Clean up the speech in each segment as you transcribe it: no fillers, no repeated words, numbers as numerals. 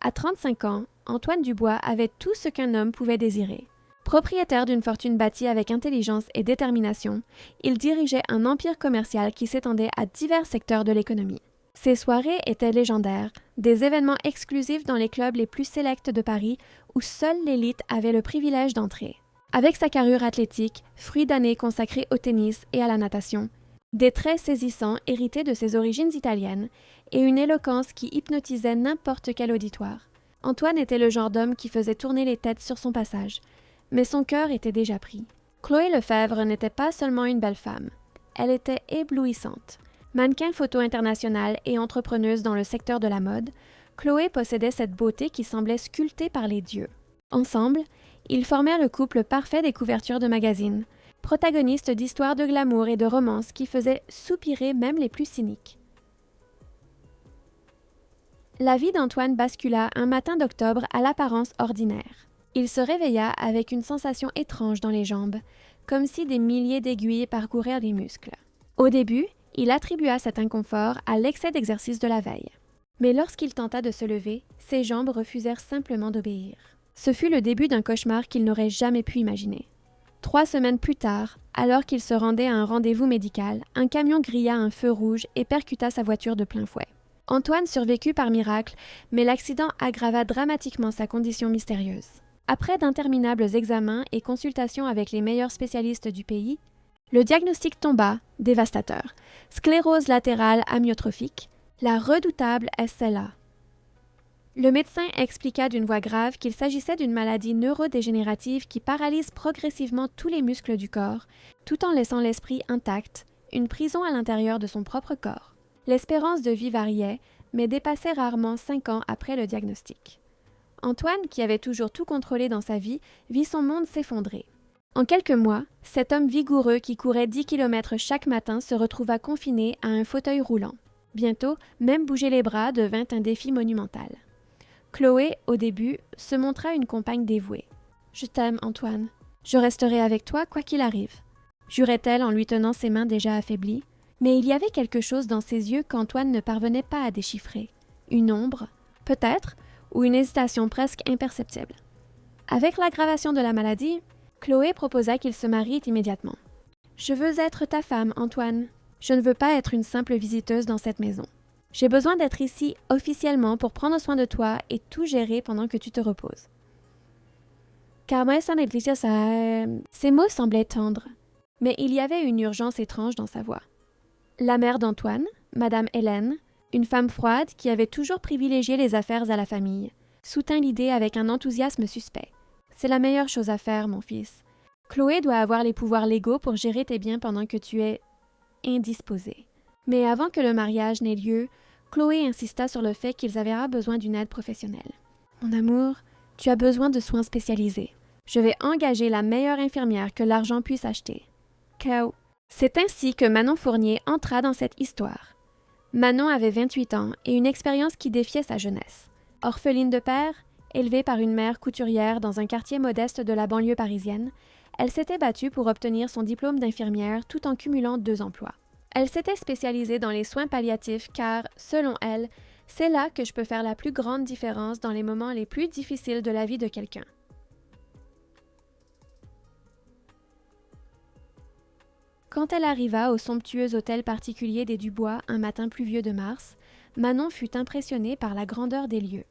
À 35 ans, Antoine Dubois avait tout ce qu'un homme pouvait désirer. Propriétaire d'une fortune bâtie avec intelligence et détermination, il dirigeait un empire commercial qui s'étendait à divers secteurs de l'économie. Ses soirées étaient légendaires, des événements exclusifs dans les clubs les plus sélects de Paris où seule l'élite avait le privilège d'entrer. Avec sa carrure athlétique, fruit d'années consacrées au tennis et à la natation, des traits saisissants hérités de ses origines italiennes et une éloquence qui hypnotisait n'importe quel auditoire, Antoine était le genre d'homme qui faisait tourner les têtes sur son passage, mais son cœur était déjà pris. Chloé Lefebvre n'était pas seulement une belle femme, elle était éblouissante. Mannequin photo internationale et entrepreneuse dans le secteur de la mode, Chloé possédait cette beauté qui semblait sculptée par les dieux. Ensemble, ils formèrent le couple parfait des couvertures de magazines, protagonistes d'histoires de glamour et de romances qui faisaient soupirer même les plus cyniques. La vie d'Antoine bascula un matin d'octobre à l'apparence ordinaire. Il se réveilla avec une sensation étrange dans les jambes, comme si des milliers d'aiguilles parcouraient les muscles. Au début, il attribua cet inconfort à l'excès d'exercice de la veille. Mais lorsqu'il tenta de se lever, ses jambes refusèrent simplement d'obéir. Ce fut le début d'un cauchemar qu'il n'aurait jamais pu imaginer. 3 semaines plus tard, alors qu'il se rendait à un rendez-vous médical, un camion grilla un feu rouge et percuta sa voiture de plein fouet. Antoine survécut par miracle, mais l'accident aggrava dramatiquement sa condition mystérieuse. Après d'interminables examens et consultations avec les meilleurs spécialistes du pays, le diagnostic tomba, dévastateur. Sclérose latérale amyotrophique, la redoutable SLA. Le médecin expliqua d'une voix grave qu'il s'agissait d'une maladie neurodégénérative qui paralyse progressivement tous les muscles du corps, tout en laissant l'esprit intact, une prison à l'intérieur de son propre corps. L'espérance de vie variait, mais dépassait rarement 5 ans après le diagnostic. Antoine, qui avait toujours tout contrôlé dans sa vie, vit son monde s'effondrer. En quelques mois, cet homme vigoureux qui courait 10 km chaque matin se retrouva confiné à un fauteuil roulant. Bientôt, même bouger les bras devint un défi monumental. Chloé, au début, se montra une compagne dévouée. « Je t'aime, Antoine. Je resterai avec toi quoi qu'il arrive. » jurait-elle en lui tenant ses mains déjà affaiblies. Mais il y avait quelque chose dans ses yeux qu'Antoine ne parvenait pas à déchiffrer. Une ombre, peut-être, ou une hésitation presque imperceptible. Avec l'aggravation de la maladie, Chloé proposa qu'ils se marient immédiatement. « Je veux être ta femme, Antoine. Je ne veux pas être une simple visiteuse dans cette maison. J'ai besoin d'être ici officiellement pour prendre soin de toi et tout gérer pendant que tu te reposes. » Ces mots semblaient tendres, mais il y avait une urgence étrange dans sa voix. La mère d'Antoine, Madame Hélène, une femme froide qui avait toujours privilégié les affaires à la famille, soutint l'idée avec un enthousiasme suspect. « C'est la meilleure chose à faire, mon fils. Chloé doit avoir les pouvoirs légaux pour gérer tes biens pendant que tu es indisposé. » Mais avant que le mariage n'ait lieu, Chloé insista sur le fait qu'ils avaient besoin d'une aide professionnelle. « Mon amour, tu as besoin de soins spécialisés. Je vais engager la meilleure infirmière que l'argent puisse acheter. » Kao. C'est ainsi que Manon Fournier entra dans cette histoire. Manon avait 28 ans et une expérience qui défiait sa jeunesse. Orpheline de père, élevée par une mère couturière dans un quartier modeste de la banlieue parisienne, elle s'était battue pour obtenir son diplôme d'infirmière tout en cumulant 2 emplois. Elle s'était spécialisée dans les soins palliatifs car, selon elle, c'est là que je peux faire la plus grande différence dans les moments les plus difficiles de la vie de quelqu'un. Quand elle arriva au somptueux hôtel particulier des Dubois un matin pluvieux de mars, Manon fut impressionnée par la grandeur des lieux.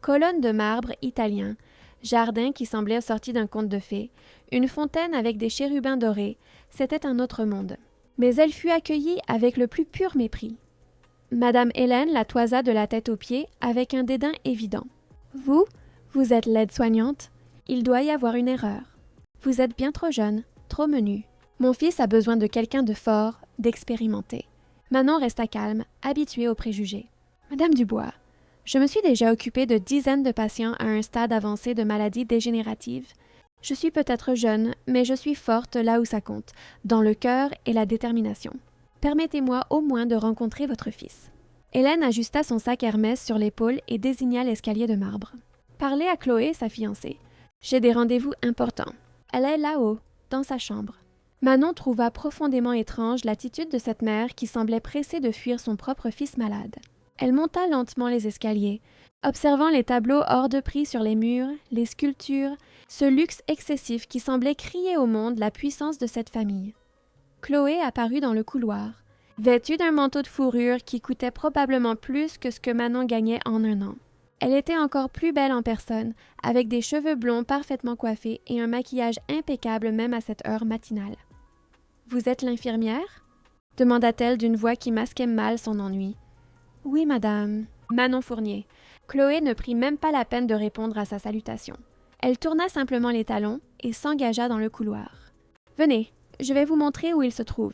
Colonnes de marbre italien, jardin qui semblait sorti d'un conte de fées, une fontaine avec des chérubins dorés, c'était un autre monde. Mais elle fut accueillie avec le plus pur mépris. Madame Hélène la toisa de la tête aux pieds avec un dédain évident. « Vous êtes l'aide-soignante. Il doit y avoir une erreur. Vous êtes bien trop jeune, trop menue. Mon fils a besoin de quelqu'un de fort, d'expérimenté. » Manon resta calme, habituée aux préjugés. « Madame Dubois, je me suis déjà occupée de dizaines de patients à un stade avancé de maladie dégénérative. Je suis peut-être jeune, mais je suis forte là où ça compte, dans le cœur et la détermination. Permettez-moi au moins de rencontrer votre fils. » Hélène ajusta son sac Hermès sur l'épaule et désigna l'escalier de marbre. « Parlez à Chloé, sa fiancée. J'ai des rendez-vous importants. Elle est là-haut, dans sa chambre. » Manon trouva profondément étrange l'attitude de cette mère qui semblait pressée de fuir son propre fils malade. Elle monta lentement les escaliers, observant les tableaux hors de prix sur les murs, les sculptures, ce luxe excessif qui semblait crier au monde la puissance de cette famille. Chloé apparut dans le couloir, vêtue d'un manteau de fourrure qui coûtait probablement plus que ce que Manon gagnait en un an. Elle était encore plus belle en personne, avec des cheveux blonds parfaitement coiffés et un maquillage impeccable même à cette heure matinale. « Vous êtes l'infirmière » demanda-t-elle d'une voix qui masquait mal son ennui. « Oui, madame. » Manon Fournier. Chloé ne prit même pas la peine de répondre à sa salutation. Elle tourna simplement les talons et s'engagea dans le couloir. « Venez, je vais vous montrer où il se trouve. »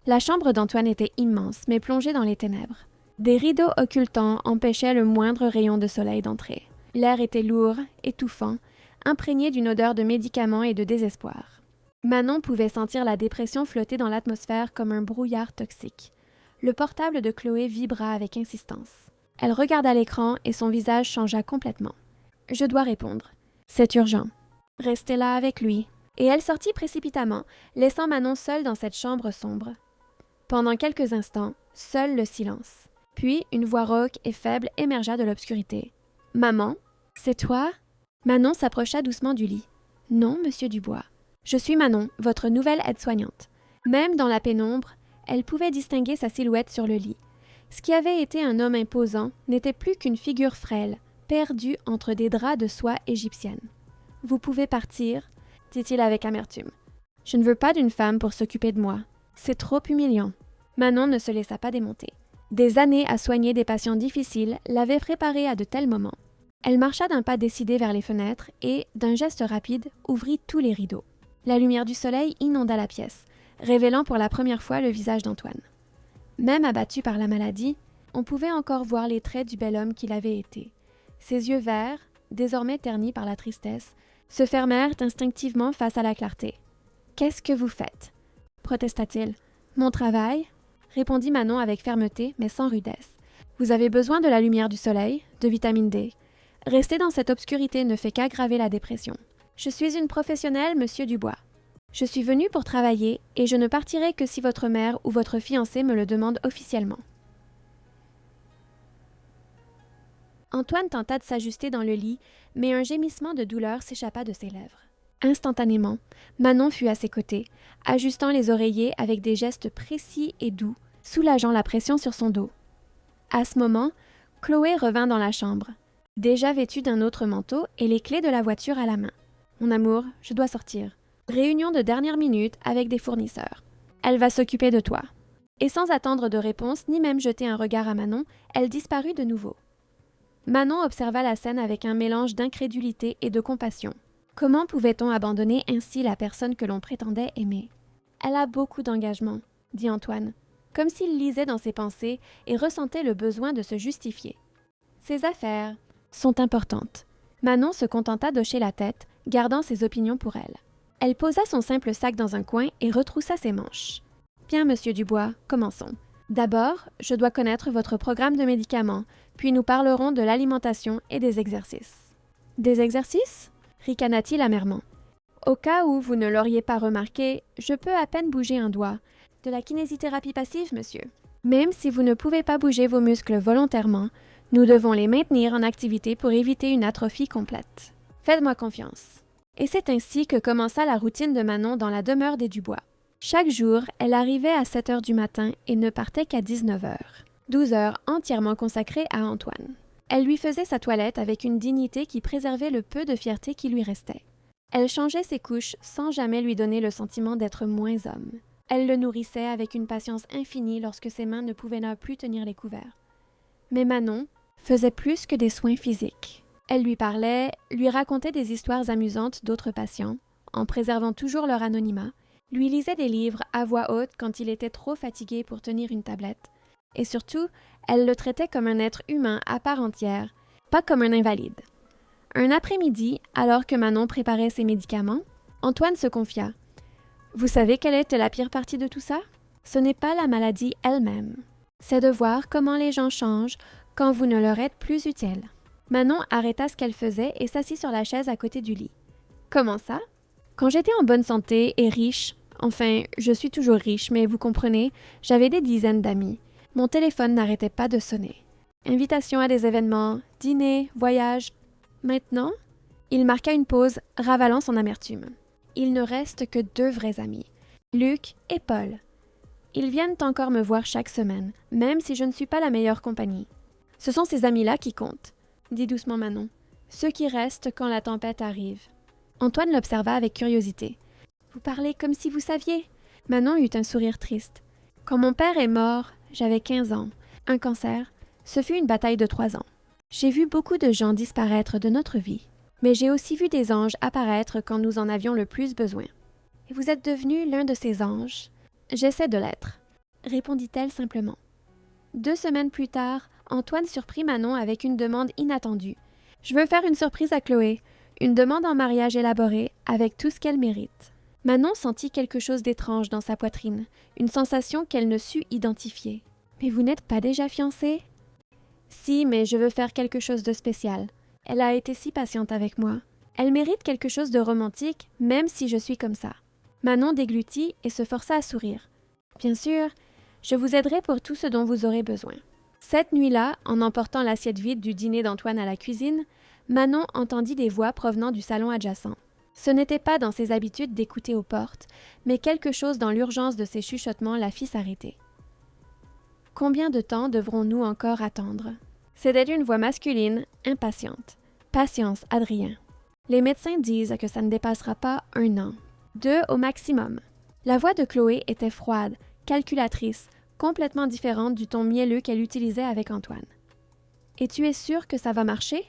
La chambre d'Antoine était immense, mais plongée dans les ténèbres. Des rideaux occultants empêchaient le moindre rayon de soleil d'entrer. L'air était lourd, étouffant, imprégné d'une odeur de médicaments et de désespoir. Manon pouvait sentir la dépression flotter dans l'atmosphère comme un brouillard toxique. Le portable de Chloé vibra avec insistance. Elle regarda l'écran et son visage changea complètement. « Je dois répondre. C'est urgent. Restez là avec lui. » Et elle sortit précipitamment, laissant Manon seule dans cette chambre sombre. Pendant quelques instants, seul le silence. Puis, une voix rauque et faible émergea de l'obscurité. « Maman, c'est toi ?» Manon s'approcha doucement du lit. « Non, monsieur Dubois. Je suis Manon, votre nouvelle aide-soignante. » Même dans la pénombre, elle pouvait distinguer sa silhouette sur le lit. Ce qui avait été un homme imposant n'était plus qu'une figure frêle, perdue entre des draps de soie égyptienne. « Vous pouvez partir, » dit-il avec amertume. « Je ne veux pas d'une femme pour s'occuper de moi. C'est trop humiliant. » Manon ne se laissa pas démonter. Des années à soigner des patients difficiles l'avaient préparée à de tels moments. Elle marcha d'un pas décidé vers les fenêtres et, d'un geste rapide, ouvrit tous les rideaux. La lumière du soleil inonda la pièce, révélant pour la première fois le visage d'Antoine. Même abattu par la maladie, on pouvait encore voir les traits du bel homme qu'il avait été. Ses yeux verts, désormais ternis par la tristesse, se fermèrent instinctivement face à la clarté. « Qu'est-ce que vous faites ?» protesta-t-il. « Mon travail ?» répondit Manon avec fermeté, mais sans rudesse. « Vous avez besoin de la lumière du soleil, de vitamine D. Rester dans cette obscurité ne fait qu'aggraver la dépression. Je suis une professionnelle, monsieur Dubois. Je suis venue pour travailler et je ne partirai que si votre mère ou votre fiancé me le demande officiellement. » Antoine tenta de s'ajuster dans le lit, mais un gémissement de douleur s'échappa de ses lèvres. Instantanément, Manon fut à ses côtés, ajustant les oreillers avec des gestes précis et doux, soulageant la pression sur son dos. À ce moment, Chloé revint dans la chambre, déjà vêtue d'un autre manteau et les clés de la voiture à la main. « Mon amour, je dois sortir. Réunion de dernière minute avec des fournisseurs. Elle va s'occuper de toi. » Et sans attendre de réponse, ni même jeter un regard à Manon, elle disparut de nouveau. Manon observa la scène avec un mélange d'incrédulité et de compassion. Comment pouvait-on abandonner ainsi la personne que l'on prétendait aimer? « Elle a beaucoup d'engagement, » dit Antoine, comme s'il lisait dans ses pensées et ressentait le besoin de se justifier. « Ses affaires sont importantes. » Manon se contenta d'hocher la tête, gardant ses opinions pour elle. Elle posa son simple sac dans un coin et retroussa ses manches. « Bien, monsieur Dubois, commençons. D'abord, je dois connaître votre programme de médicaments, puis nous parlerons de l'alimentation et des exercices. »« Des exercices ?» ricana-t-il amèrement. « Au cas où vous ne l'auriez pas remarqué, je peux à peine bouger un doigt. De la kinésithérapie passive, monsieur. Même si vous ne pouvez pas bouger vos muscles volontairement, nous devons les maintenir en activité pour éviter une atrophie complète. Faites-moi confiance. » Et c'est ainsi que commença la routine de Manon dans la demeure des Dubois. Chaque jour, elle arrivait à 7 heures du matin et ne partait qu'à 19 heures. 12 heures entièrement consacrées à Antoine. Elle lui faisait sa toilette avec une dignité qui préservait le peu de fierté qui lui restait. Elle changeait ses couches sans jamais lui donner le sentiment d'être moins homme. Elle le nourrissait avec une patience infinie lorsque ses mains ne pouvaient plus tenir les couverts. Mais Manon faisait plus que des soins physiques. Elle lui parlait, lui racontait des histoires amusantes d'autres patients, en préservant toujours leur anonymat, lui lisait des livres à voix haute quand il était trop fatigué pour tenir une tablette, et surtout, elle le traitait comme un être humain à part entière, pas comme un invalide. Un après-midi, alors que Manon préparait ses médicaments, Antoine se confia. « Vous savez quelle était la pire partie de tout ça? Ce n'est pas la maladie elle-même. C'est de voir comment les gens changent quand vous ne leur êtes plus utile. » Manon arrêta ce qu'elle faisait et s'assit sur la chaise à côté du lit. « Comment ça? Quand j'étais en bonne santé et riche, enfin, je suis toujours riche, mais vous comprenez, j'avais des dizaines d'amis. Mon téléphone n'arrêtait pas de sonner. Invitations à des événements, dîners, voyages. Maintenant, il marqua une pause, ravalant son amertume. Il ne reste que 2 vrais amis, Luc et Paul. Ils viennent encore me voir chaque semaine, même si je ne suis pas la meilleure compagnie. Ce sont ces amis-là qui comptent, dit doucement Manon. Ceux qui restent quand la tempête arrive. Antoine l'observa avec curiosité. Vous parlez comme si vous saviez. Manon eut un sourire triste. Quand mon père est mort, j'avais 15 ans. Un cancer, ce fut une bataille de 3 ans. J'ai vu beaucoup de gens disparaître de notre vie, mais j'ai aussi vu des anges apparaître quand nous en avions le plus besoin. Et vous êtes devenu l'un de ces anges. J'essaie de l'être, répondit-elle simplement. 2 semaines plus tard, Antoine surprit Manon avec une demande inattendue. Je veux faire une surprise à Chloé, une demande en mariage élaborée avec tout ce qu'elle mérite. Manon sentit quelque chose d'étrange dans sa poitrine, une sensation qu'elle ne sut identifier. Mais vous n'êtes pas déjà fiancés? Si, mais je veux faire quelque chose de spécial. Elle a été si patiente avec moi. Elle mérite quelque chose de romantique, même si je suis comme ça. Manon déglutit et se força à sourire. Bien sûr, je vous aiderai pour tout ce dont vous aurez besoin. Cette nuit-là, en emportant l'assiette vide du dîner d'Antoine à la cuisine, Manon entendit des voix provenant du salon adjacent. Ce n'était pas dans ses habitudes d'écouter aux portes, mais quelque chose dans l'urgence de ses chuchotements la fit s'arrêter. Combien de temps devrons-nous encore attendre? C'était une voix masculine, impatiente. Patience, Adrien. Les médecins disent que ça ne dépassera pas 1 an. 2 au maximum. La voix de Chloé était froide, calculatrice, complètement différente du ton mielleux qu'elle utilisait avec Antoine. « Et tu es sûre que ça va marcher? » »«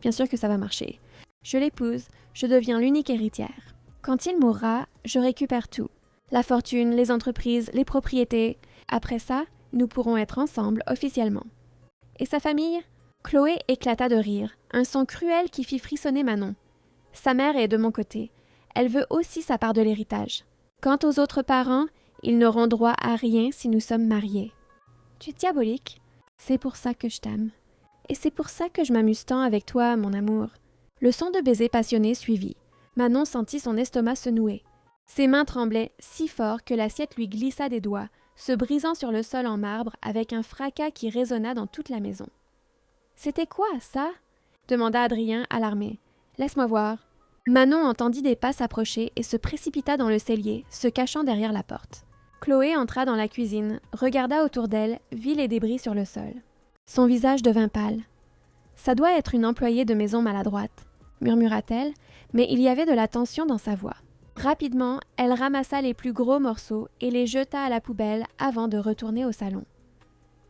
Bien sûr que ça va marcher. Je l'épouse, je deviens l'unique héritière. Quand il mourra, je récupère tout. La fortune, les entreprises, les propriétés. Après ça, nous pourrons être ensemble officiellement. » Et sa famille? Chloé éclata de rire, un son cruel qui fit frissonner Manon. Sa mère est de mon côté. Elle veut aussi sa part de l'héritage. Quant aux autres parents, ils n'auront droit à rien si nous sommes mariés. Tu es diabolique. C'est pour ça que je t'aime. Et c'est pour ça que je m'amuse tant avec toi, mon amour. Le son de baiser passionné suivit. Manon sentit son estomac se nouer. Ses mains tremblaient si fort que l'assiette lui glissa des doigts, se brisant sur le sol en marbre avec un fracas qui résonna dans toute la maison. « C'était quoi, ça? » demanda Adrien, alarmé. « Laisse-moi voir. » Manon entendit des pas s'approcher et se précipita dans le cellier, se cachant derrière la porte. Chloé entra dans la cuisine, regarda autour d'elle, vit les débris sur le sol. Son visage devint pâle. « Ça doit être une employée de maison maladroite, » murmura-t-elle, mais il y avait de la tension dans sa voix. Rapidement, elle ramassa les plus gros morceaux et les jeta à la poubelle avant de retourner au salon.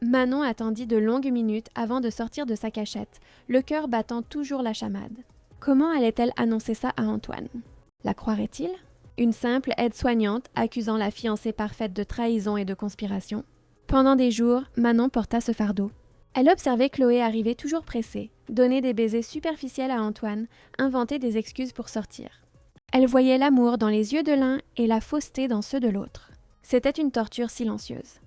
Manon attendit de longues minutes avant de sortir de sa cachette, le cœur battant toujours la chamade. Comment allait-elle annoncer ça à Antoine? La croirait-il? Une simple aide-soignante accusant la fiancée parfaite de trahison et de conspiration? Pendant des jours, Manon porta ce fardeau. Elle observait Chloé arriver toujours pressée, donner des baisers superficiels à Antoine, inventer des excuses pour sortir. Elle voyait l'amour dans les yeux de l'un et la fausseté dans ceux de l'autre. C'était une torture silencieuse.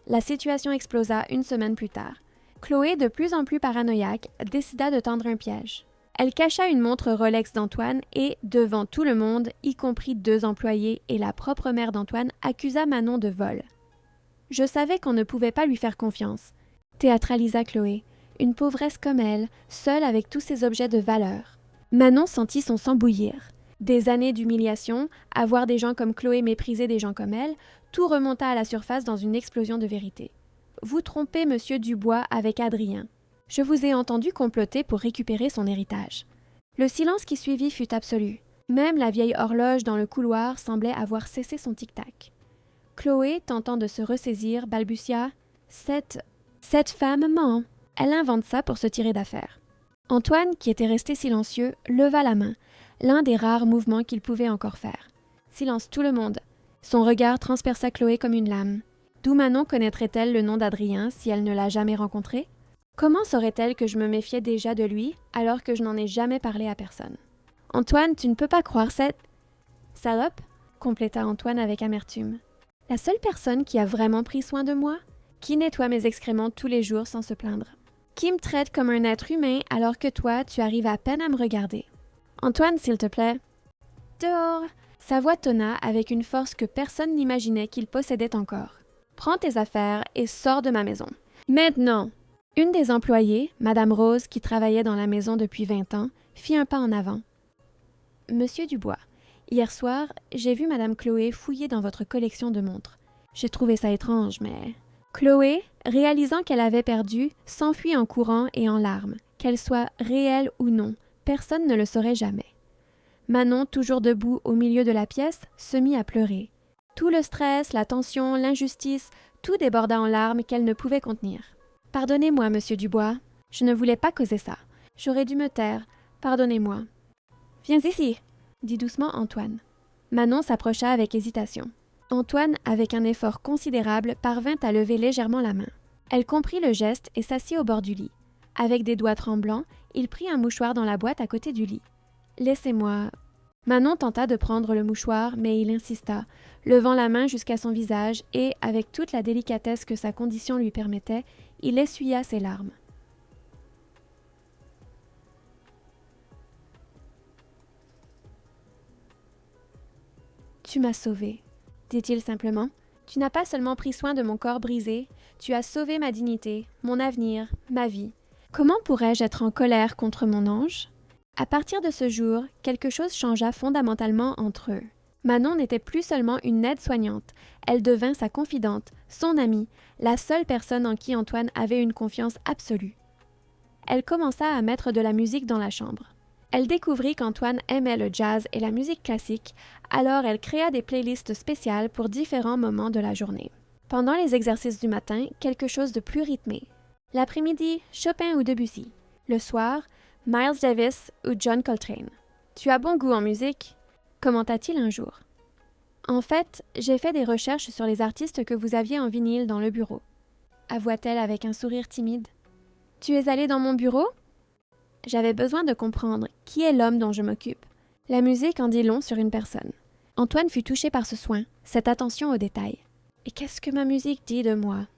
La situation explosa 1 semaine plus tard. Chloé, de plus en plus paranoïaque, décida de tendre un piège. Elle cacha une montre Rolex d'Antoine et, devant tout le monde, y compris 2 employés et la propre mère d'Antoine, accusa Manon de vol. Je savais qu'on ne pouvait pas lui faire confiance, théâtralisa Chloé, une pauvresse comme elle, seule avec tous ces objets de valeur. Manon sentit son sang bouillir. Des années d'humiliation, à voir des gens comme Chloé mépriser des gens comme elle, tout remonta à la surface dans une explosion de vérité. Vous trompez Monsieur Dubois avec Adrien. Je vous ai entendu comploter pour récupérer son héritage. Le silence qui suivit fut absolu. Même la vieille horloge dans le couloir semblait avoir cessé son tic-tac. Chloé, tentant de se ressaisir, balbutia « Cette femme ment. Elle invente ça pour se tirer d'affaire. » Antoine, qui était resté silencieux, leva la main, l'un des rares mouvements qu'il pouvait encore faire. Silence tout le monde. Son regard transperça Chloé comme une lame. D'où Manon connaîtrait-elle le nom d'Adrien si elle ne l'a jamais rencontré? Comment saurait-elle que je me méfiais déjà de lui alors que je n'en ai jamais parlé à personne? Antoine, tu ne peux pas croire cette... Salope, compléta Antoine avec amertume. La seule personne qui a vraiment pris soin de moi? Qui nettoie mes excréments tous les jours sans se plaindre? Qui me traite comme un être humain alors que toi, tu arrives à peine à me regarder? Antoine, s'il te plaît. Dehors! Sa voix tonna avec une force que personne n'imaginait qu'il possédait encore. Prends tes affaires et sors de ma maison. Maintenant! Une des employées, Madame Rose, qui travaillait dans la maison depuis 20 ans, fit un pas en avant. « Monsieur Dubois, hier soir, j'ai vu Madame Chloé fouiller dans votre collection de montres. J'ai trouvé ça étrange, mais... » Chloé, réalisant qu'elle avait perdu, s'enfuit en courant et en larmes. Qu'elle soit réelle ou non, personne ne le saurait jamais. Manon, toujours debout au milieu de la pièce, se mit à pleurer. Tout le stress, la tension, l'injustice, tout déborda en larmes qu'elle ne pouvait contenir. « Pardonnez-moi, monsieur Dubois. Je ne voulais pas causer ça. J'aurais dû me taire. Pardonnez-moi. »« Viens ici !» dit doucement Antoine. Manon s'approcha avec hésitation. Antoine, avec un effort considérable, parvint à lever légèrement la main. Elle comprit le geste et s'assit au bord du lit. Avec des doigts tremblants, il prit un mouchoir dans la boîte à côté du lit. « Laissez-moi... » Manon tenta de prendre le mouchoir, mais il insista, levant la main jusqu'à son visage et, avec toute la délicatesse que sa condition lui permettait, il essuya ses larmes. « Tu m'as sauvée, » dit-il simplement. « Tu n'as pas seulement pris soin de mon corps brisé, tu as sauvé ma dignité, mon avenir, ma vie. Comment pourrais-je être en colère contre mon ange? » À partir de ce jour, quelque chose changea fondamentalement entre eux. Manon n'était plus seulement une aide-soignante, elle devint sa confidente, son amie, la seule personne en qui Antoine avait une confiance absolue. Elle commença à mettre de la musique dans la chambre. Elle découvrit qu'Antoine aimait le jazz et la musique classique, alors elle créa des playlists spéciales pour différents moments de la journée. Pendant les exercices du matin, quelque chose de plus rythmé. L'après-midi, Chopin ou Debussy. Le soir, Miles Davis ou John Coltrane. « Tu as bon goût en musique ?» commenta-t-il un jour. « En fait, j'ai fait des recherches sur les artistes que vous aviez en vinyle dans le bureau. » avoua-t-elle avec un sourire timide. « Tu es allé dans mon bureau ?» J'avais besoin de comprendre qui est l'homme dont je m'occupe. La musique en dit long sur une personne. Antoine fut touché par ce soin, cette attention aux détails. Et qu'est-ce que ma musique dit de moi?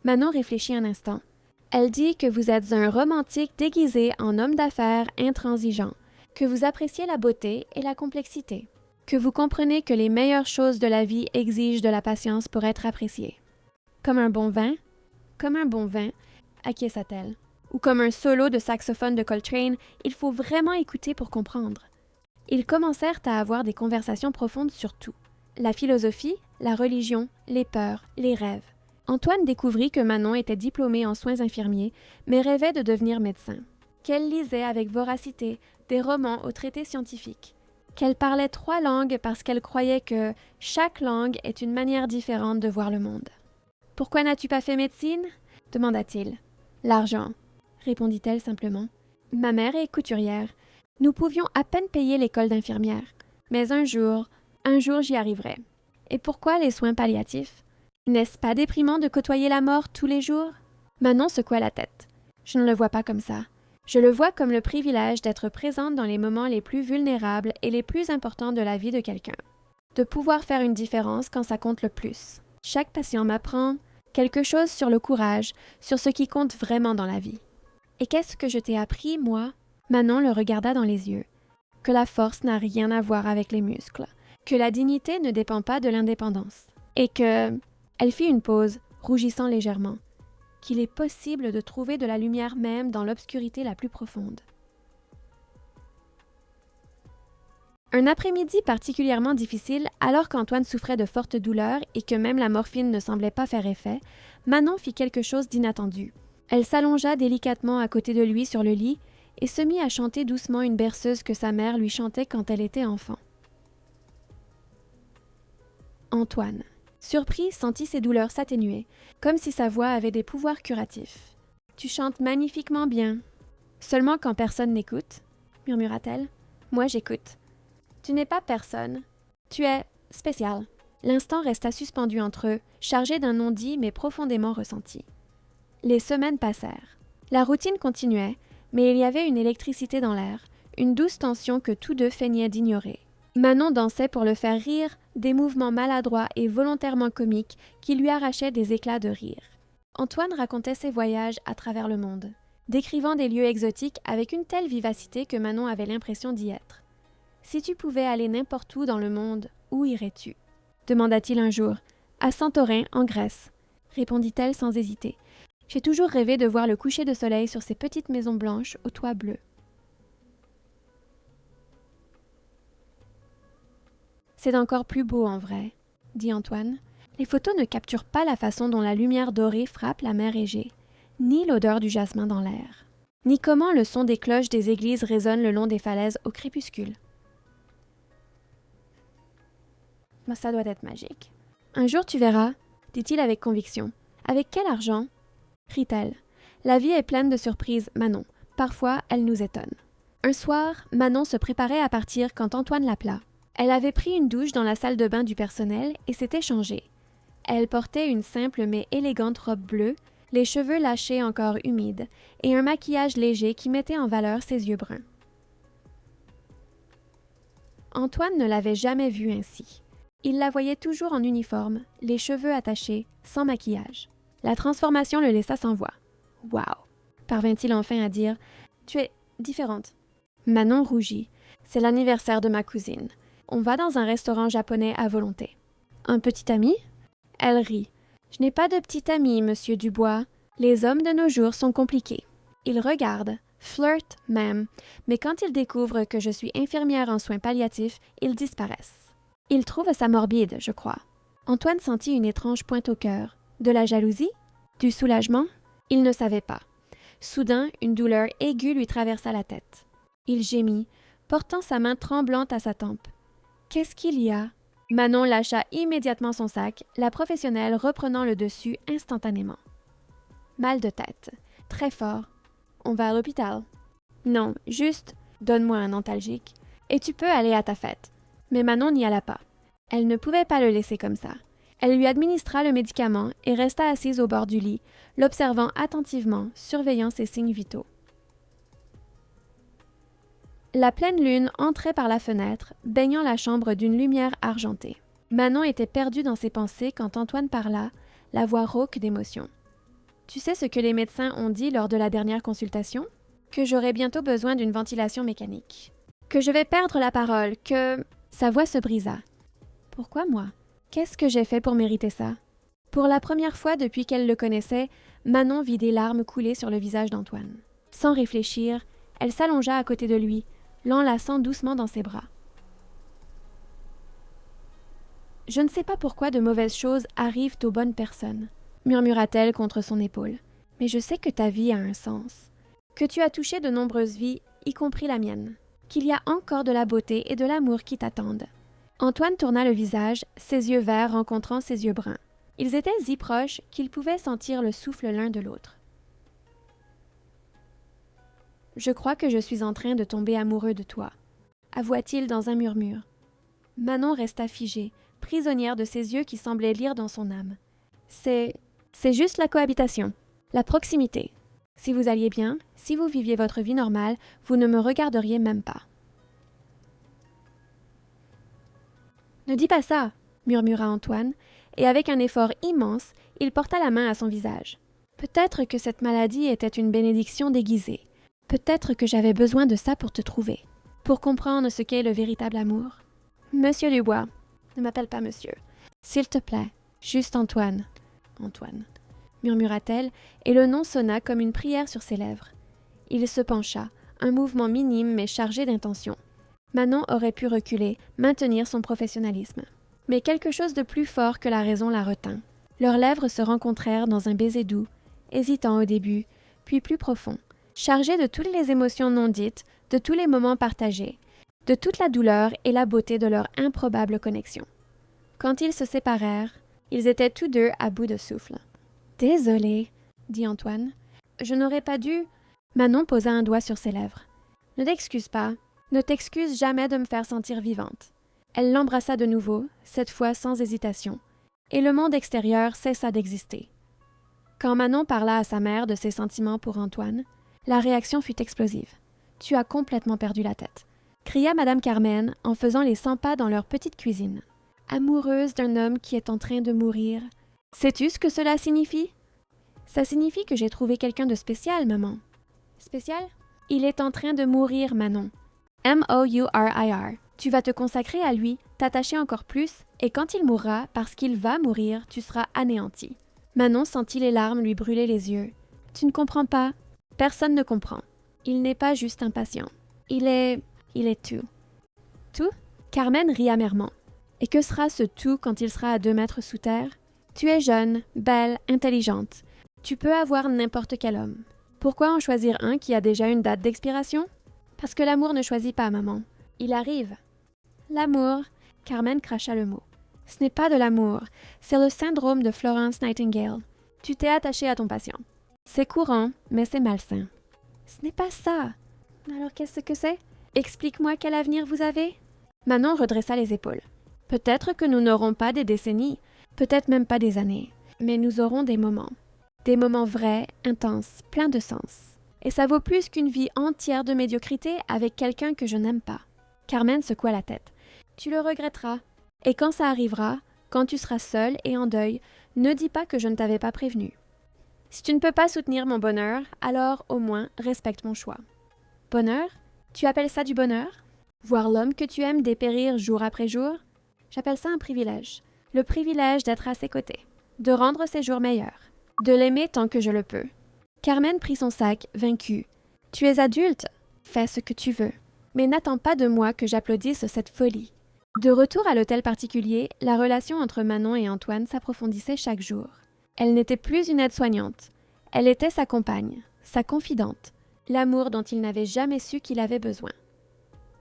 Manon réfléchit un instant. Elle dit que vous êtes un romantique déguisé en homme d'affaires intransigeant, que vous appréciez la beauté et la complexité, que vous comprenez que les meilleures choses de la vie exigent de la patience pour être appréciées. Comme un bon vin? Comme un bon vin, acquiesça-t-elle. Ou comme un solo de saxophone de Coltrane, il faut vraiment écouter pour comprendre. Ils commencèrent à avoir des conversations profondes sur tout. La philosophie, la religion, les peurs, les rêves. Antoine découvrit que Manon était diplômée en soins infirmiers, mais rêvait de devenir médecin. Qu'elle lisait avec voracité des romans aux traités scientifiques. Qu'elle parlait 3 langues parce qu'elle croyait que chaque langue est une manière différente de voir le monde. « Pourquoi n'as-tu pas fait médecine ?» demanda-t-il. « L'argent. » répondit-elle simplement. « Ma mère est couturière. Nous pouvions à peine payer l'école d'infirmière. Mais un jour j'y arriverai. Et pourquoi les soins palliatifs? N'est-ce pas déprimant de côtoyer la mort tous les jours? » Manon secoua la tête. « Je ne le vois pas comme ça. Je le vois comme le privilège d'être présente dans les moments les plus vulnérables et les plus importants de la vie de quelqu'un. De pouvoir faire une différence quand ça compte le plus. Chaque patient m'apprend quelque chose sur le courage, sur ce qui compte vraiment dans la vie. » « Et qu'est-ce que je t'ai appris, moi? » Manon le regarda dans les yeux. « Que la force n'a rien à voir avec les muscles, que la dignité ne dépend pas de l'indépendance, et que... » Elle fit une pause, rougissant légèrement. « Qu'il est possible de trouver de la lumière même dans l'obscurité la plus profonde. » Un après-midi particulièrement difficile, alors qu'Antoine souffrait de fortes douleurs et que même la morphine ne semblait pas faire effet, Manon fit quelque chose d'inattendu. Elle s'allongea délicatement à côté de lui sur le lit et se mit à chanter doucement une berceuse que sa mère lui chantait quand elle était enfant. Antoine, surpris, sentit ses douleurs s'atténuer, comme si sa voix avait des pouvoirs curatifs. « Tu chantes magnifiquement bien. »« Seulement quand personne n'écoute, » murmura-t-elle. « Moi, j'écoute. »« Tu n'es pas personne. Tu es spécial. » L'instant resta suspendu entre eux, chargé d'un non-dit mais profondément ressenti. Les semaines passèrent. La routine continuait, mais il y avait une électricité dans l'air, une douce tension que tous deux feignaient d'ignorer. Manon dansait pour le faire rire, des mouvements maladroits et volontairement comiques qui lui arrachaient des éclats de rire. Antoine racontait ses voyages à travers le monde, décrivant des lieux exotiques avec une telle vivacité que Manon avait l'impression d'y être. « Si tu pouvais aller n'importe où dans le monde, où irais-tu » demanda-t-il un jour. « À Santorin, en Grèce » répondit-elle sans hésiter. « J'ai toujours rêvé de voir le coucher de soleil sur ces petites maisons blanches au toit bleu. C'est encore plus beau en vrai, dit Antoine. Les photos ne capturent pas la façon dont la lumière dorée frappe la mer Égée, ni l'odeur du jasmin dans l'air, ni comment le son des cloches des églises résonne le long des falaises au crépuscule. Mais ça doit être magique. Un jour tu verras, dit-il avec conviction. Avec quel argent? Rit-elle. La vie est pleine de surprises, Manon. Parfois, elle nous étonne. Un soir, Manon se préparait à partir quand Antoine l'appela. Elle avait pris une douche dans la salle de bain du personnel et s'était changée. Elle portait une simple mais élégante robe bleue, les cheveux lâchés encore humides, et un maquillage léger qui mettait en valeur ses yeux bruns. Antoine ne l'avait jamais vue ainsi. Il la voyait toujours en uniforme, les cheveux attachés, sans maquillage. La transformation le laissa sans voix. « Wow !» parvint-il enfin à dire. « Tu es différente. » Manon rougit. « C'est l'anniversaire de ma cousine. On va dans un restaurant japonais à volonté. »« Un petit ami ?» Elle rit. « Je n'ai pas de petit ami, monsieur Dubois. Les hommes de nos jours sont compliqués. Ils regardent, flirtent même, mais quand ils découvrent que je suis infirmière en soins palliatifs, ils disparaissent. Ils trouvent ça morbide, je crois. » Antoine sentit une étrange pointe au cœur. De la jalousie? Du soulagement? Il ne savait pas. Soudain, une douleur aiguë lui traversa la tête. Il gémit, portant sa main tremblante à sa tempe. Qu'est-ce qu'il y a? Manon lâcha immédiatement son sac, la professionnelle reprenant le dessus instantanément. Mal de tête. Très fort. On va à l'hôpital. Non, juste, donne-moi un antalgique, et tu peux aller à ta fête. Mais Manon n'y alla pas. Elle ne pouvait pas le laisser comme ça. Elle lui administra le médicament et resta assise au bord du lit, l'observant attentivement, surveillant ses signes vitaux. La pleine lune entrait par la fenêtre, baignant la chambre d'une lumière argentée. Manon était perdue dans ses pensées quand Antoine parla, la voix rauque d'émotion. « Tu sais ce que les médecins ont dit lors de la dernière consultation? Que j'aurai bientôt besoin d'une ventilation mécanique. Que je vais perdre la parole, que... » Sa voix se brisa. « Pourquoi moi? Qu'est-ce que j'ai fait pour mériter ça? » Pour la première fois depuis qu'elle le connaissait, Manon vit des larmes couler sur le visage d'Antoine. Sans réfléchir, elle s'allongea à côté de lui, l'enlaçant doucement dans ses bras. « Je ne sais pas pourquoi de mauvaises choses arrivent aux bonnes personnes, » murmura-t-elle contre son épaule. « Mais je sais que ta vie a un sens, que tu as touché de nombreuses vies, y compris la mienne, qu'il y a encore de la beauté et de l'amour qui t'attendent. » Antoine tourna le visage, ses yeux verts rencontrant ses yeux bruns. Ils étaient si proches qu'ils pouvaient sentir le souffle l'un de l'autre. « Je crois que je suis en train de tomber amoureux de toi, » avoua-t-il dans un murmure. Manon resta figée, prisonnière de ses yeux qui semblaient lire dans son âme. « C'est juste la cohabitation, la proximité. Si vous alliez bien, si vous viviez votre vie normale, vous ne me regarderiez même pas. » « Ne dis pas ça, » murmura Antoine, et avec un effort immense, il porta la main à son visage. Peut-être que cette maladie était une bénédiction déguisée. Peut-être que j'avais besoin de ça pour te trouver, pour comprendre ce qu'est le véritable amour. Monsieur Dubois, ne m'appelle pas monsieur. S'il te plaît, juste Antoine. Antoine, murmura-t-elle, et le nom sonna comme une prière sur ses lèvres. Il se pencha, un mouvement minime mais chargé d'intention. Manon aurait pu reculer, maintenir son professionnalisme. Mais quelque chose de plus fort que la raison la retint. Leurs lèvres se rencontrèrent dans un baiser doux, hésitant au début, puis plus profond, chargé de toutes les émotions non dites, de tous les moments partagés, de toute la douleur et la beauté de leur improbable connexion. Quand ils se séparèrent, ils étaient tous deux à bout de souffle. « Désolée, » dit Antoine. « Je n'aurais pas dû... » Manon posa un doigt sur ses lèvres. « Ne t'excuse pas. Ne t'excuse jamais de me faire sentir vivante. » Elle l'embrassa de nouveau, cette fois sans hésitation, et le monde extérieur cessa d'exister. Quand Manon parla à sa mère de ses sentiments pour Antoine, la réaction fut explosive. « Tu as complètement perdu la tête », cria Madame Carmen en faisant les 100 pas dans leur petite cuisine. « Amoureuse d'un homme qui est en train de mourir. Sais-tu ce que cela signifie? »« Ça signifie que j'ai trouvé quelqu'un de spécial, maman. »« Spécial? Il est en train de mourir, Manon. M-O-U-R-I-R. Tu vas te consacrer à lui, t'attacher encore plus, et quand il mourra, parce qu'il va mourir, tu seras anéanti. » Manon sentit les larmes lui brûler les yeux. Tu ne comprends pas? Personne ne comprend. Il n'est pas juste impatient. Il est tout. Tout? Carmen rit amèrement. Et que sera ce tout quand il sera à 2 mètres sous terre? Tu es jeune, belle, intelligente. Tu peux avoir n'importe quel homme. Pourquoi en choisir un qui a déjà une date d'expiration? Parce que l'amour ne choisit pas, maman. Il arrive. L'amour. Carmen cracha le mot. Ce n'est pas de l'amour, c'est le syndrome de Florence Nightingale. Tu t'es attaché à ton patient. C'est courant, mais c'est malsain. Ce n'est pas ça. Alors qu'est-ce que c'est? Explique-moi quel avenir vous avez. Manon redressa les épaules. Peut-être que nous n'aurons pas des décennies, peut-être même pas des années, mais nous aurons des moments. Des moments vrais, intenses, pleins de sens. Et ça vaut plus qu'une vie entière de médiocrité avec quelqu'un que je n'aime pas. Carmen secoua la tête. Tu le regretteras. Et quand ça arrivera, quand tu seras seule et en deuil, ne dis pas que je ne t'avais pas prévenu. Si tu ne peux pas soutenir mon bonheur, alors au moins respecte mon choix. Bonheur? Tu appelles ça du bonheur? Voir l'homme que tu aimes dépérir jour après jour? J'appelle ça un privilège. Le privilège d'être à ses côtés, de rendre ses jours meilleurs, de l'aimer tant que je le peux. Carmen prit son sac, vaincue. Tu es adulte? Fais ce que tu veux. Mais n'attends pas de moi que j'applaudisse cette folie. De retour à l'hôtel particulier, la relation entre Manon et Antoine s'approfondissait chaque jour. Elle n'était plus une aide-soignante. Elle était sa compagne, sa confidente, l'amour dont il n'avait jamais su qu'il avait besoin.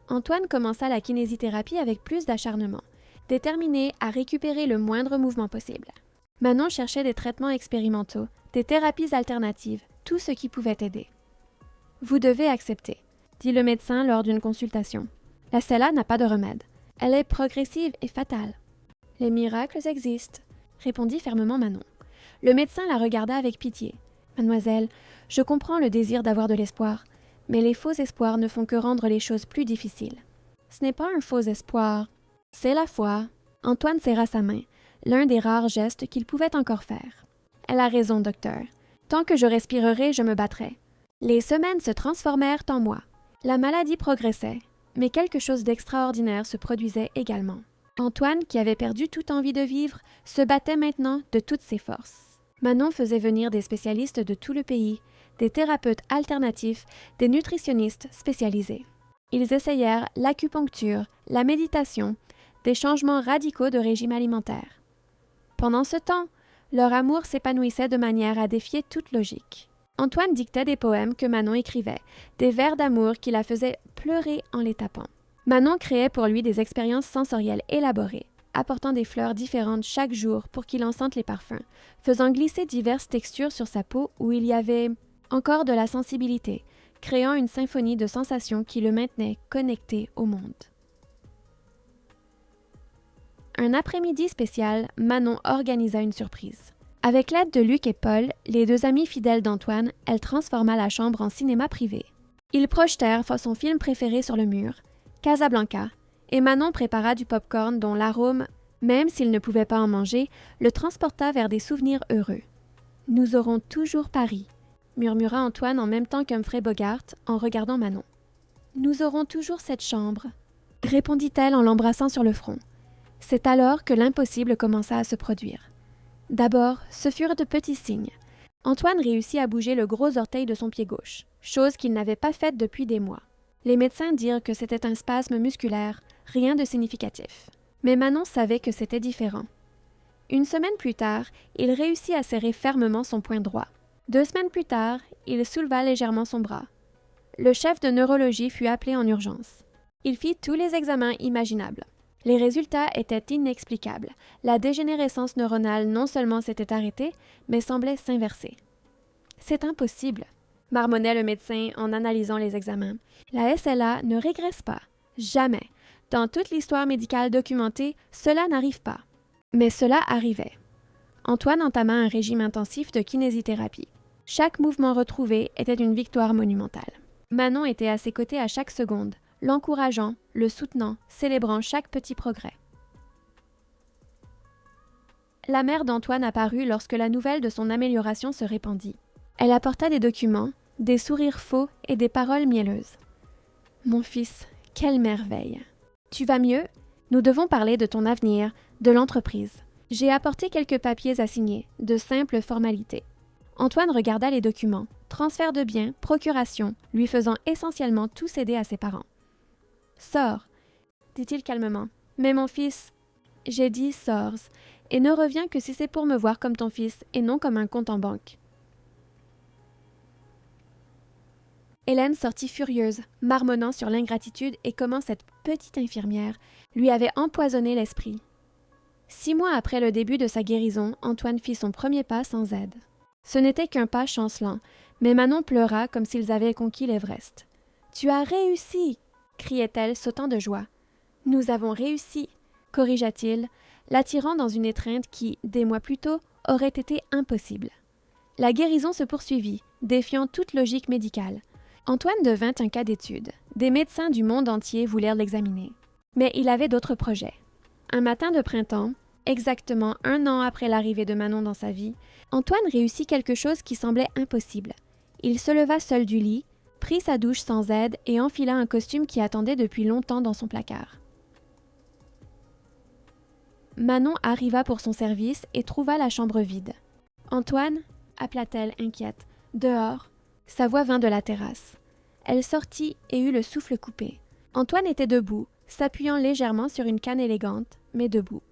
Antoine commença la kinésithérapie avec plus d'acharnement, déterminé à récupérer le moindre mouvement possible. Manon cherchait des traitements expérimentaux, des thérapies alternatives, tout ce qui pouvait aider. « Vous devez accepter », dit le médecin lors d'une consultation. « La SLA n'a pas de remède. Elle est progressive et fatale. »« Les miracles existent », répondit fermement Manon. Le médecin la regarda avec pitié. « Mademoiselle, je comprends le désir d'avoir de l'espoir, mais les faux espoirs ne font que rendre les choses plus difficiles. »« Ce n'est pas un faux espoir, c'est la foi. » Antoine serra sa main, l'un des rares gestes qu'il pouvait encore faire. « Elle a raison, docteur. Tant que je respirerai, je me battrai. » Les semaines se transformèrent en mois. La maladie progressait, mais quelque chose d'extraordinaire se produisait également. Antoine, qui avait perdu toute envie de vivre, se battait maintenant de toutes ses forces. Manon faisait venir des spécialistes de tout le pays, des thérapeutes alternatifs, des nutritionnistes spécialisés. Ils essayèrent l'acupuncture, la méditation, des changements radicaux de régime alimentaire. Pendant ce temps, leur amour s'épanouissait de manière à défier toute logique. Antoine dictait des poèmes que Manon écrivait, des vers d'amour qui la faisaient pleurer en les tapant. Manon créait pour lui des expériences sensorielles élaborées, apportant des fleurs différentes chaque jour pour qu'il en sente les parfums, faisant glisser diverses textures sur sa peau où il y avait encore de la sensibilité, créant une symphonie de sensations qui le maintenait connecté au monde. Un après-midi spécial, Manon organisa une surprise. Avec l'aide de Luc et Paul, les 2 amis fidèles d'Antoine, elle transforma la chambre en cinéma privé. Ils projetèrent son film préféré sur le mur, Casablanca, et Manon prépara du pop-corn dont l'arôme, même s'il ne pouvait pas en manger, le transporta vers des souvenirs heureux. « Nous aurons toujours Paris », murmura Antoine en même temps qu'Humphrey Bogart en regardant Manon. « Nous aurons toujours cette chambre », répondit-elle en l'embrassant sur le front. C'est alors que l'impossible commença à se produire. D'abord, ce furent de petits signes. Antoine réussit à bouger le gros orteil de son pied gauche, chose qu'il n'avait pas faite depuis des mois. Les médecins dirent que c'était un spasme musculaire, rien de significatif. Mais Manon savait que c'était différent. Une semaine plus tard, il réussit à serrer fermement son poing droit. 2 semaines plus tard, il souleva légèrement son bras. Le chef de neurologie fut appelé en urgence. Il fit tous les examens imaginables. Les résultats étaient inexplicables. La dégénérescence neuronale non seulement s'était arrêtée, mais semblait s'inverser. « C'est impossible », marmonnait le médecin en analysant les examens. « La SLA ne régresse pas. Jamais. Dans toute l'histoire médicale documentée, cela n'arrive pas. » Mais cela arrivait. Antoine entama un régime intensif de kinésithérapie. Chaque mouvement retrouvé était une victoire monumentale. Manon était à ses côtés à chaque seconde, l'encourageant, le soutenant, célébrant chaque petit progrès. La mère d'Antoine apparut lorsque la nouvelle de son amélioration se répandit. Elle apporta des documents, des sourires faux et des paroles mielleuses. « Mon fils, quelle merveille! Tu vas mieux? Nous devons parler de ton avenir, de l'entreprise. J'ai apporté quelques papiers à signer, de simples formalités. » Antoine regarda les documents, transfert de biens, procuration, lui faisant essentiellement tout céder à ses parents. « Sors », dit-il calmement. « Mais mon fils… » « J'ai dit sors, et ne reviens que si c'est pour me voir comme ton fils et non comme un compte en banque. » Hélène sortit furieuse, marmonnant sur l'ingratitude et comment cette petite infirmière lui avait empoisonné l'esprit. 6 mois après le début de sa guérison, Antoine fit son premier pas sans aide. Ce n'était qu'un pas chancelant, mais Manon pleura comme s'ils avaient conquis l'Everest. « Tu as réussi !» criait-elle, sautant de joie. « Nous avons réussi !» corrigea-t-il, l'attirant dans une étreinte qui, des mois plus tôt, aurait été impossible. La guérison se poursuivit, défiant toute logique médicale. Antoine devint un cas d'étude. Des médecins du monde entier voulurent l'examiner. Mais il avait d'autres projets. Un matin de printemps, exactement 1 an après l'arrivée de Manon dans sa vie, Antoine réussit quelque chose qui semblait impossible. Il se leva seul du lit, prit sa douche sans aide et enfila un costume qui attendait depuis longtemps dans son placard. Manon arriva pour son service et trouva la chambre vide. « Antoine » appela-t-elle inquiète. « Dehors » Sa voix vint de la terrasse. Elle sortit et eut le souffle coupé. Antoine était debout, s'appuyant légèrement sur une canne élégante, mais debout.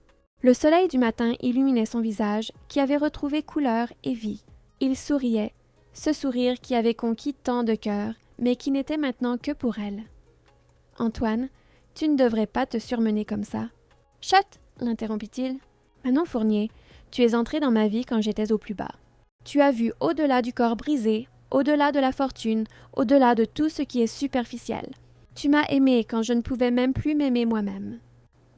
Le soleil du matin illuminait son visage, qui avait retrouvé couleur et vie. Il souriait, ce sourire qui avait conquis tant de cœurs, mais qui n'était maintenant que pour elle. « Antoine, tu ne devrais pas te surmener comme ça. »« Chut !» l'interrompit-il. « Manon Fournier, tu es entrée dans ma vie quand j'étais au plus bas. Tu as vu au-delà du corps brisé, au-delà de la fortune, au-delà de tout ce qui est superficiel. Tu m'as aimée quand je ne pouvais même plus m'aimer moi-même. »«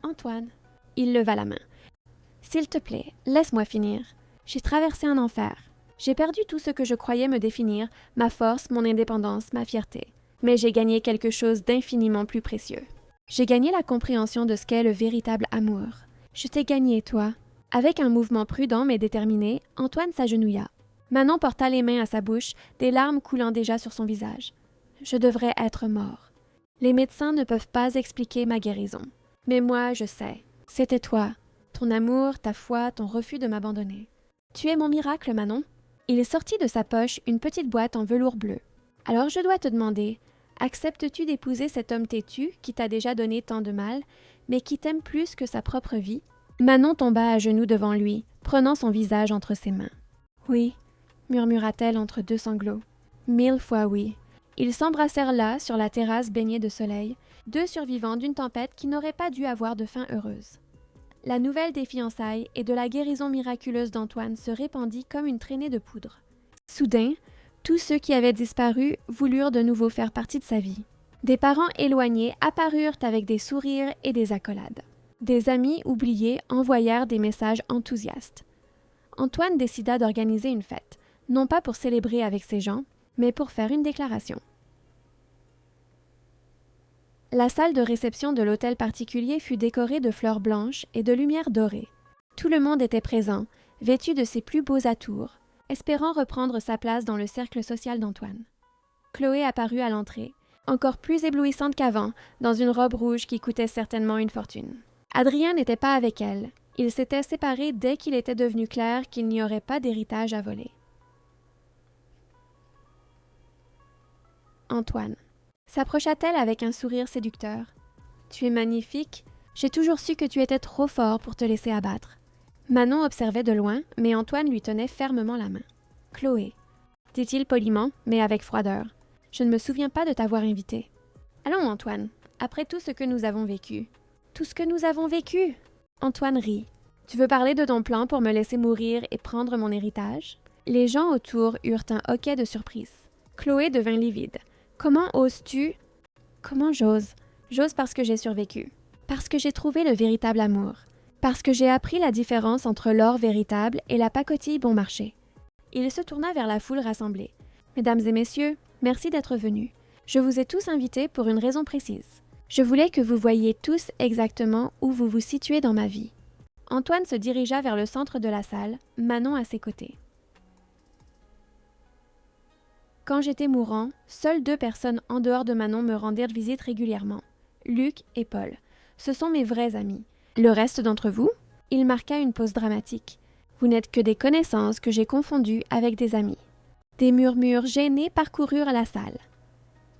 Antoine !» Il leva la main. « S'il te plaît, laisse-moi finir. J'ai traversé un enfer. J'ai perdu tout ce que je croyais me définir, ma force, mon indépendance, ma fierté. Mais j'ai gagné quelque chose d'infiniment plus précieux. J'ai gagné la compréhension de ce qu'est le véritable amour. Je t'ai gagné, toi. » Avec un mouvement prudent mais déterminé, Antoine s'agenouilla. Manon porta les mains à sa bouche, des larmes coulant déjà sur son visage. « Je devrais être mort. Les médecins ne peuvent pas expliquer ma guérison. Mais moi, je sais. C'était toi. Ton amour, ta foi, ton refus de m'abandonner. Tu es mon miracle, Manon. » Il sortit de sa poche une petite boîte en velours bleu. « Alors je dois te demander, acceptes-tu d'épouser cet homme têtu qui t'a déjà donné tant de mal, mais qui t'aime plus que sa propre vie? » Manon tomba à genoux devant lui, prenant son visage entre ses mains. « Oui, » murmura-t-elle entre 2 sanglots. « 1000 fois oui. » Ils s'embrassèrent là, sur la terrasse baignée de soleil, 2 survivants d'une tempête qui n'aurait pas dû avoir de fin heureuse. La nouvelle des fiançailles et de la guérison miraculeuse d'Antoine se répandit comme une traînée de poudre. Soudain, tous ceux qui avaient disparu voulurent de nouveau faire partie de sa vie. Des parents éloignés apparurent avec des sourires et des accolades. Des amis oubliés envoyèrent des messages enthousiastes. Antoine décida d'organiser une fête, non pas pour célébrer avec ses gens, mais pour faire une déclaration. La salle de réception de l'hôtel particulier fut décorée de fleurs blanches et de lumières dorées. Tout le monde était présent, vêtu de ses plus beaux atours, espérant reprendre sa place dans le cercle social d'Antoine. Chloé apparut à l'entrée, encore plus éblouissante qu'avant, dans une robe rouge qui coûtait certainement une fortune. Adrien n'était pas avec elle. Ils s'étaient séparés dès qu'il était devenu clair qu'il n'y aurait pas d'héritage à voler. Antoine. S'approcha-t-elle avec un sourire séducteur. « Tu es magnifique. J'ai toujours su que tu étais trop fort pour te laisser abattre. » Manon observait de loin, mais Antoine lui tenait fermement la main. « Chloé, » dit-il poliment, mais avec froideur, « je ne me souviens pas de t'avoir invitée. »« Allons, Antoine, après tout ce que nous avons vécu. »« Tout ce que nous avons vécu ?» Antoine rit. « Tu veux parler de ton plan pour me laisser mourir et prendre mon héritage ?» Les gens autour eurent un hoquet de surprise. Chloé devint livide. « Comment oses-tu »« Comment j'ose ? J'ose parce que j'ai survécu. Parce que j'ai trouvé le véritable amour. Parce que j'ai appris la différence entre l'or véritable et la pacotille bon marché. » Il se tourna vers la foule rassemblée. « Mesdames et messieurs, merci d'être venus. Je vous ai tous invités pour une raison précise. Je voulais que vous voyiez tous exactement où vous vous situez dans ma vie. » Antoine se dirigea vers le centre de la salle, Manon à ses côtés. Quand j'étais mourant, seules 2 personnes en dehors de Manon me rendirent visite régulièrement. Luc et Paul. Ce sont mes vrais amis. Le reste d'entre vous? Il marqua une pause dramatique. Vous n'êtes que des connaissances que j'ai confondues avec des amis. » Des murmures gênés parcoururent la salle.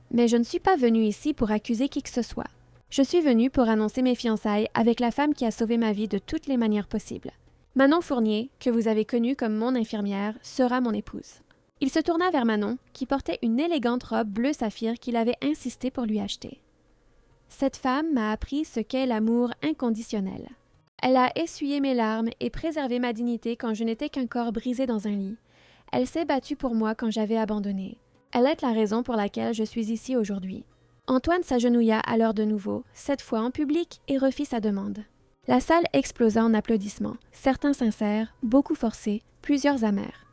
Mais je ne suis pas venue ici pour accuser qui que ce soit. Je suis venue pour annoncer mes fiançailles avec la femme qui a sauvé ma vie de toutes les manières possibles. Manon Fournier, que vous avez connue comme mon infirmière, sera mon épouse. Il se tourna vers Manon, qui portait une élégante robe bleu saphir qu'il avait insisté pour lui acheter. Cette femme m'a appris ce qu'est l'amour inconditionnel. Elle a essuyé mes larmes et préservé ma dignité quand je n'étais qu'un corps brisé dans un lit. Elle s'est battue pour moi quand j'avais abandonné. Elle est la raison pour laquelle je suis ici aujourd'hui. Antoine s'agenouilla alors de nouveau, cette fois en public, et refit sa demande. La salle explosa en applaudissements, certains sincères, beaucoup forcés, plusieurs amers.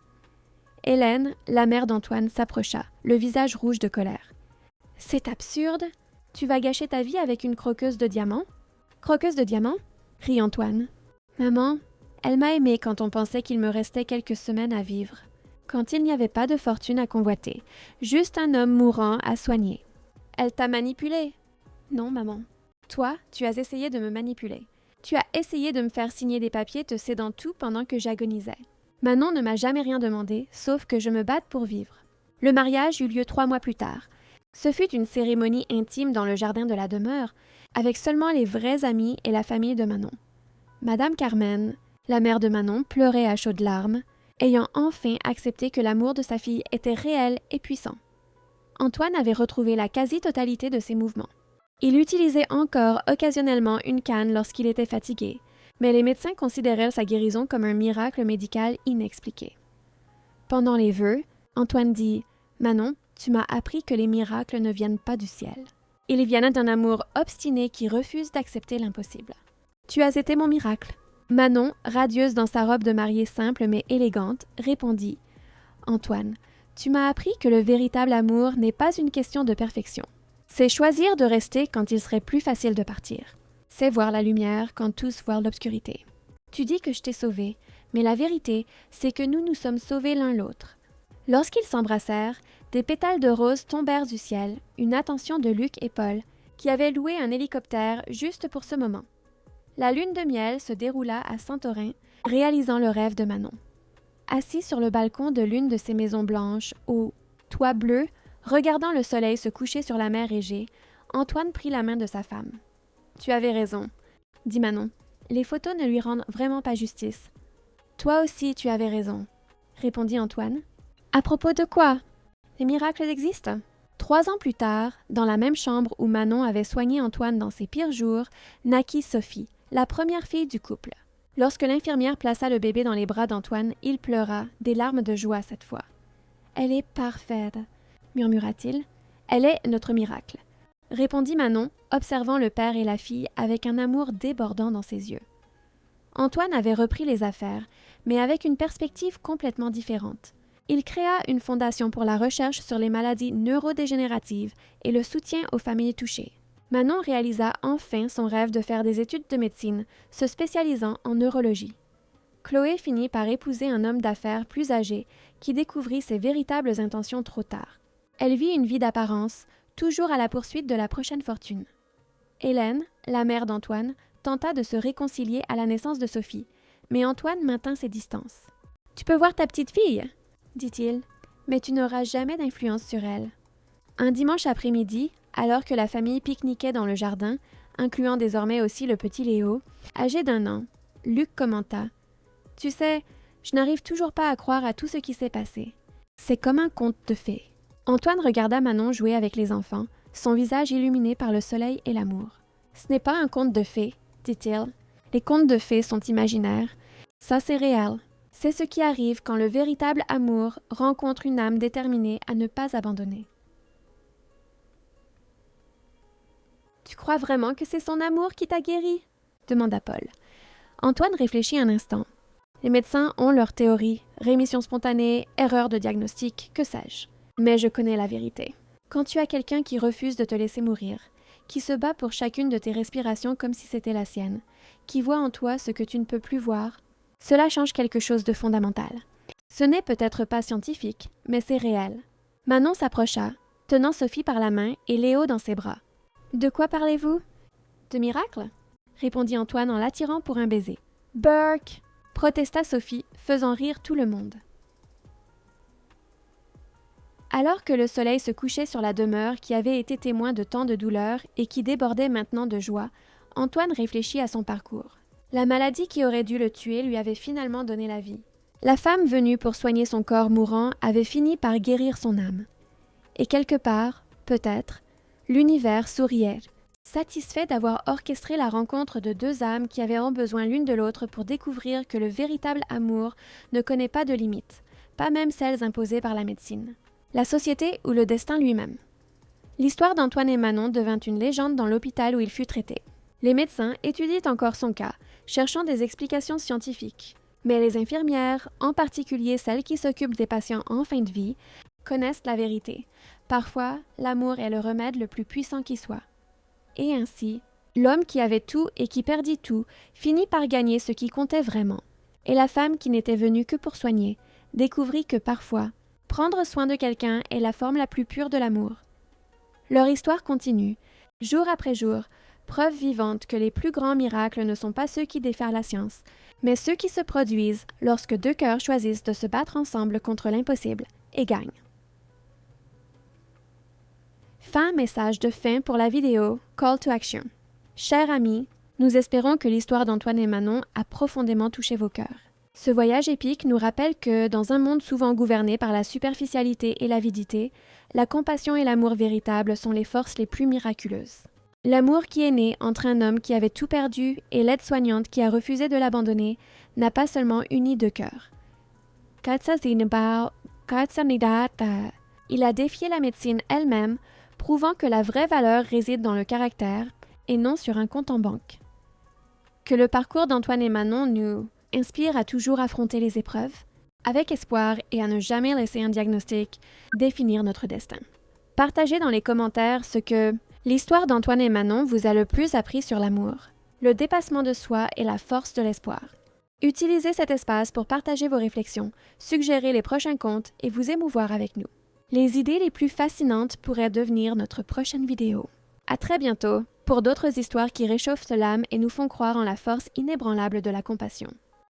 Hélène, la mère d'Antoine, s'approcha, le visage rouge de colère. « C'est absurde! Tu vas gâcher ta vie avec une croqueuse de diamants? »« Croqueuse de diamants? » rit Antoine. « Maman, elle m'a aimée quand on pensait qu'il me restait quelques semaines à vivre. Quand il n'y avait pas de fortune à convoiter, juste un homme mourant à soigner. Elle t'a manipulé? »« Non, maman. Toi, tu as essayé de me manipuler. Tu as essayé de me faire signer des papiers te cédant tout pendant que j'agonisais. Manon ne m'a jamais rien demandé, sauf que je me batte pour vivre. Le mariage eut lieu 3 mois plus tard. Ce fut une cérémonie intime dans le jardin de la demeure, avec seulement les vrais amis et la famille de Manon. Madame Carmen, la mère de Manon, pleurait à chaudes larmes, ayant enfin accepté que l'amour de sa fille était réel et puissant. Antoine avait retrouvé la quasi-totalité de ses mouvements. Il utilisait encore occasionnellement une canne lorsqu'il était fatigué, mais les médecins considéraient sa guérison comme un miracle médical inexpliqué. Pendant les vœux, Antoine dit « Manon, tu m'as appris que les miracles ne viennent pas du ciel. Ils viennent d'un amour obstiné qui refuse d'accepter l'impossible. Tu as été mon miracle. » Manon, radieuse dans sa robe de mariée simple mais élégante, répondit « Antoine, tu m'as appris que le véritable amour n'est pas une question de perfection. C'est choisir de rester quand il serait plus facile de partir. C'est voir la lumière quand tous voient l'obscurité. Tu dis que je t'ai sauvé, mais la vérité, c'est que nous nous sommes sauvés l'un l'autre. » Lorsqu'ils s'embrassèrent, des pétales de rose tombèrent du ciel, une attention de Luc et Paul, qui avaient loué un hélicoptère juste pour ce moment. La lune de miel se déroula à Santorin, réalisant le rêve de Manon. Assis sur le balcon de l'une de ces maisons blanches, au toit bleu, regardant le soleil se coucher sur la mer Égée, Antoine prit la main de sa femme. « Tu avais raison, » dit Manon. « Les photos ne lui rendent vraiment pas justice. »« Toi aussi, tu avais raison, » répondit Antoine. « À propos de quoi? Les miracles existent. » 3 ans plus tard, dans la même chambre où Manon avait soigné Antoine dans ses pires jours, naquit Sophie, la première fille du couple. Lorsque l'infirmière plaça le bébé dans les bras d'Antoine, il pleura, des larmes de joie cette fois. « Elle est parfaite, » murmura-t-il. « Elle est notre miracle, » répondit Manon, observant le père et la fille avec un amour débordant dans ses yeux. Antoine avait repris les affaires, mais avec une perspective complètement différente. Il créa une fondation pour la recherche sur les maladies neurodégénératives et le soutien aux familles touchées. Manon réalisa enfin son rêve de faire des études de médecine, se spécialisant en neurologie. Chloé finit par épouser un homme d'affaires plus âgé qui découvrit ses véritables intentions trop tard. Elle vit une vie d'apparence, toujours à la poursuite de la prochaine fortune. Hélène, la mère d'Antoine, tenta de se réconcilier à la naissance de Sophie, mais Antoine maintint ses distances. « Tu peux voir ta petite fille, » dit-il, « mais tu n'auras jamais d'influence sur elle. » Un dimanche après-midi, alors que la famille pique-niquait dans le jardin, incluant désormais aussi le petit Léo, âgé d'1 an, Luc commenta « Tu sais, je n'arrive toujours pas à croire à tout ce qui s'est passé. C'est comme un conte de fées. » Antoine regarda Manon jouer avec les enfants, son visage illuminé par le soleil et l'amour. « Ce n'est pas un conte de fées, » dit-il. « Les contes de fées sont imaginaires. Ça, c'est réel. C'est ce qui arrive quand le véritable amour rencontre une âme déterminée à ne pas abandonner. » « Tu crois vraiment que c'est son amour qui t'a guéri? » demanda Paul. Antoine réfléchit un instant. Les médecins ont leurs théories, rémission spontanée, erreur de diagnostic, que sais-je. Mais je connais la vérité. Quand tu as quelqu'un qui refuse de te laisser mourir, qui se bat pour chacune de tes respirations comme si c'était la sienne, qui voit en toi ce que tu ne peux plus voir, cela change quelque chose de fondamental. Ce n'est peut-être pas scientifique, mais c'est réel. Manon s'approcha, tenant Sophie par la main et Léo dans ses bras. « De quoi parlez-vous? »« De miracle ?» répondit Antoine en l'attirant pour un baiser. « Burke !» protesta Sophie, faisant rire tout le monde. Alors que le soleil se couchait sur la demeure qui avait été témoin de tant de douleurs et qui débordait maintenant de joie, Antoine réfléchit à son parcours. La maladie qui aurait dû le tuer lui avait finalement donné la vie. La femme venue pour soigner son corps mourant avait fini par guérir son âme. Et quelque part, peut-être, l'univers souriait, satisfait d'avoir orchestré la rencontre de deux âmes qui avaient besoin l'une de l'autre pour découvrir que le véritable amour ne connaît pas de limites, pas même celles imposées par la médecine, la société ou le destin lui-même. L'histoire d'Antoine et Manon devint une légende dans l'hôpital où il fut traité. Les médecins étudient encore son cas, cherchant des explications scientifiques. Mais les infirmières, en particulier celles qui s'occupent des patients en fin de vie, connaissent la vérité. Parfois, l'amour est le remède le plus puissant qui soit. Et ainsi, l'homme qui avait tout et qui perdit tout finit par gagner ce qui comptait vraiment. Et la femme qui n'était venue que pour soigner découvrit que parfois, prendre soin de quelqu'un est la forme la plus pure de l'amour. Leur histoire continue, jour après jour, preuve vivante que les plus grands miracles ne sont pas ceux qui défèrent la science, mais ceux qui se produisent lorsque deux cœurs choisissent de se battre ensemble contre l'impossible et gagnent. Fin message de fin pour la vidéo Call to Action. Chers amis, nous espérons que l'histoire d'Antoine et Manon a profondément touché vos cœurs. Ce voyage épique nous rappelle que, dans un monde souvent gouverné par la superficialité et l'avidité, la compassion et l'amour véritable sont les forces les plus miraculeuses. L'amour qui est né entre un homme qui avait tout perdu et l'aide-soignante qui a refusé de l'abandonner n'a pas seulement uni deux cœurs. Il a défié la médecine elle-même, prouvant que la vraie valeur réside dans le caractère et non sur un compte en banque. Que le parcours d'Antoine et Manon nous inspire à toujours affronter les épreuves, avec espoir et à ne jamais laisser un diagnostic définir notre destin. Partagez dans les commentaires ce que l'histoire d'Antoine et Manon vous a le plus appris sur l'amour, le dépassement de soi et la force de l'espoir. Utilisez cet espace pour partager vos réflexions, suggérer les prochains contes et vous émouvoir avec nous. Les idées les plus fascinantes pourraient devenir notre prochaine vidéo. À très bientôt pour d'autres histoires qui réchauffent l'âme et nous font croire en la force inébranlable de la compassion.